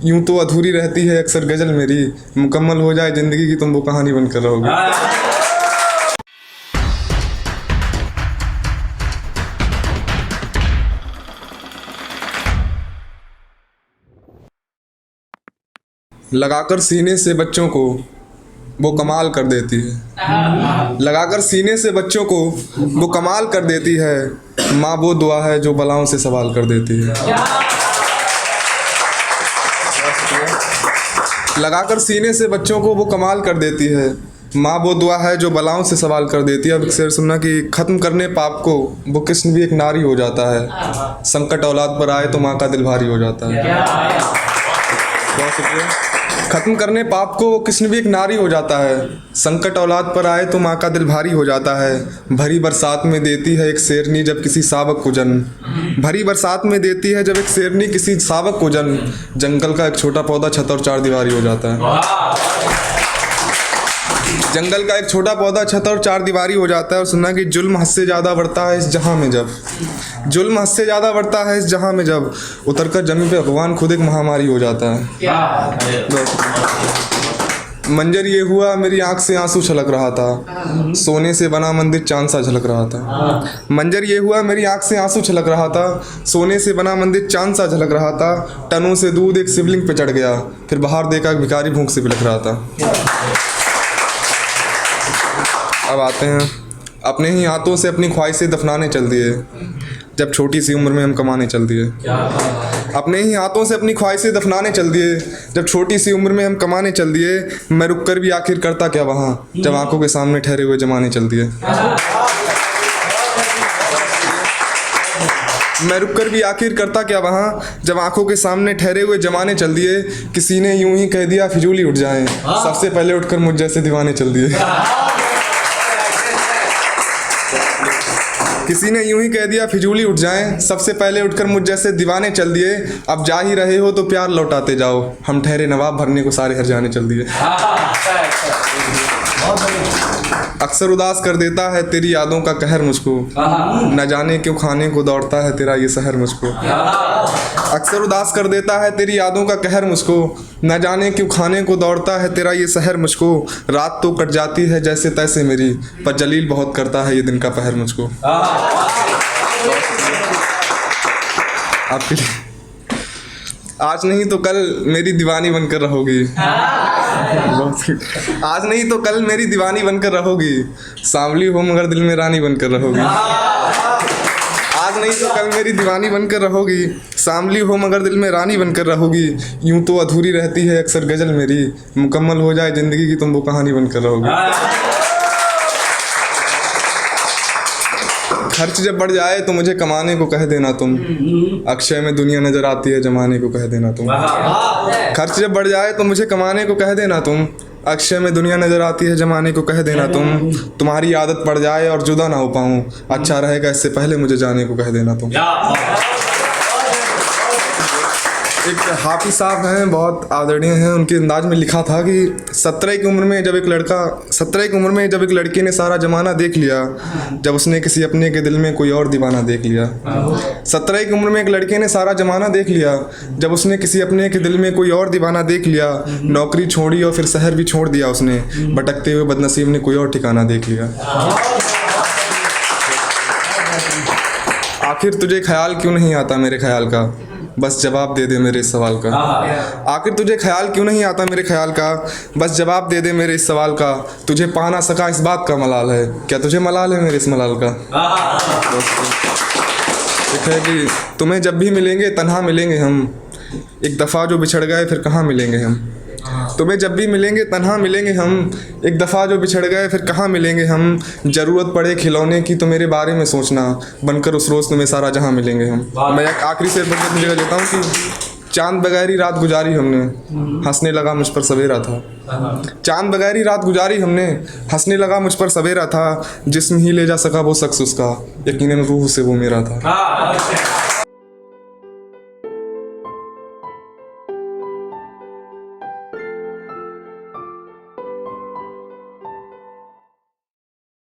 यूं तो अधूरी रहती है अक्सर गज़ल मेरी, मुकम्मल हो जाए ज़िंदगी की तुम वो कहानी बनकर रहोगे। लगाकर सीने से बच्चों को वो कमाल कर देती है, लगाकर सीने से बच्चों को वो कमाल कर देती है, माँ वो दुआ है जो बलाओं से सवाल कर देती है। लगाकर सीने से बच्चों को वो कमाल कर देती है, माँ वो दुआ है जो बलाओं से सवाल कर देती है। अब एक शेर सुनना कि ख़त्म करने पाप को वो कृष्ण भी एक नारी हो जाता है, संकट औलाद पर आए तो माँ का दिल भारी हो जाता है। बहुत शुक्रिया। ख़त्म करने पाप को वो कृष्ण भी एक नारी हो जाता है, संकट औलाद पर आए तो माँ का दिल भारी हो जाता है। भरी बरसात में देती है एक शेरनी जब किसी सावक को जन्म, भरी बरसात में देती है जब एक शेरनी किसी सावक को जन्म, जंगल का एक छोटा पौधा छत और चार दीवारी हो जाता है। जंगल का एक छोटा पौधा छत और चार दीवारी हो जाता है। और सुनना कि जुल्म हद से ज़्यादा बढ़ता है इस जहां में जब, जुल्म हद से ज़्यादा बढ़ता है इस जहां में जब, उतर कर जमीन पे भगवान खुद एक महामारी हो जाता है। मंजर ये हुआ मेरी आंख से आंसू छलक रहा था, सोने से बना मंदिर चांद सा झलक रहा था। मंजर ये हुआ मेरी आंख से आंसू छलक रहा था, सोने से बना मंदिर चांद सा झलक रहा था। टनों से दूध एक शिवलिंग पे चढ़ गया, फिर बाहर देखा एक भिखारी भूख से बिलख रहा था। अब आते हैं, अपने ही हाथों से अपनी ख्वाहिशें दफनाने चल दिए जब छोटी सी उम्र में हम कमाने चल दिए। अपने ही हाथों से अपनी ख्वाहिशें दफनाने चल दिए जब छोटी सी उम्र में हम कमाने चल दिए। मैं रुक कर भी आखिर करता क्या वहाँ जब आंखों के सामने ठहरे हुए जमाने चल दिए। मैं रुक कर भी आखिर करता क्या वहाँ जब आंखों के सामने ठहरे हुए जमाने चल दिए। किसी ने यूं ही कह दिया फिजूली उठ जाएं, सबसे पहले उठकर मुझ जैसे दीवाने चल दिए। किसी ने यूं ही कह दिया फिजूली उठ जाएं, सबसे पहले उठकर मुझ जैसे दीवाने चल दिए। अब जा ही रहे हो तो प्यार लौटाते जाओ, हम ठहरे नवाब भरने को सारे हर जाने चल दिए। अक्सर उदास कर देता है तेरी यादों का कहर मुझको, न जाने क्यों खाने को दौड़ता है तेरा ये शहर मुझको। अक्सर उदास कर देता है तेरी यादों का कहर मुझको, न जाने क्यों खाने को दौड़ता है तेरा ये शहर मुझको। रात तो कट जाती है जैसे तैसे मेरी, पर जलील बहुत करता है ये दिन का पहर मुझको। आपके लिए आज नहीं तो कल मेरी दीवानी बनकर रहोगी, आज नहीं तो कल मेरी दीवानी बनकर रहोगी, सांवली हो मगर दिल में रानी बनकर रहोगी। आज नहीं तो कल मेरी दीवानी बनकर रहोगी, सांवली हो मगर दिल में रानी बनकर रहोगी। यूं तो अधूरी रहती है अक्सर गज़ल मेरी, मुकम्मल हो जाए ज़िंदगी की तुम वो कहानी बनकर रहोगी। खर्च जब बढ़ जाए तो मुझे कमाने को कह देना तुम, अक्षय में दुनिया नजर आती है जमाने को कह देना तुम। खर्च जब बढ़ जाए तो मुझे कमाने को कह देना तुम, अक्षय में दुनिया नजर आती है जमाने को कह देना तुम। तुम्हारी आदत पड़ जाए और जुदा ना हो पाऊँ, अच्छा रहेगा इससे पहले मुझे जाने को कह देना तुम। एक हाफिज साहब हैं, बहुत आदरणीय हैं, उनके अंदाज में लिखा था कि 17 की उम्र में जब एक लड़की ने सारा ज़माना देख लिया, जब उसने किसी अपने के दिल में कोई और दीवाना देख लिया। 17 की उम्र में एक लड़के ने सारा ज़माना देख लिया, जब उसने किसी अपने के दिल में कोई और दीवाना देख लिया। नौकरी छोड़ी और फिर शहर भी छोड़ दिया उसने, भटकते हुए बदनसीब ने कोई और ठिकाना देख लिया। आखिर तुझे ख्याल क्यों नहीं आता मेरे ख्याल का, बस जवाब दे दे मेरे इस सवाल का। आखिर तुझे ख्याल क्यों नहीं आता मेरे ख्याल का, बस जवाब दे दे मेरे इस सवाल का। तुझे पा ना सका इस बात का मलाल है, क्या तुझे मलाल है मेरे इस मलाल का। एक है कि तुम्हें जब भी मिलेंगे तन्हा मिलेंगे हम, एक दफ़ा जो बिछड़ गए फिर कहाँ मिलेंगे हम। तुम्हें जब भी मिलेंगे तन्हा मिलेंगे हम, एक दफ़ा जो बिछड़ गए फिर कहाँ मिलेंगे हम। ज़रूरत पड़े खिलौने की तो मेरे बारे में सोचना, बनकर उस रोज़ तुम्हें सारा जहाँ मिलेंगे हम। मैं एक आखिरी शेर पढ़ के जगह लेता हूँ कि चांद बगैरी रात गुजारी हमने, हंसने लगा मुझ पर सवेरा था। चांद बगैरी रात गुजारी हमने, हंसने लगा मुझ पर सवेरा था। जिस्म ही ले जा सका वो शख्स उसका, यकीनन रूह से वो मेरा था।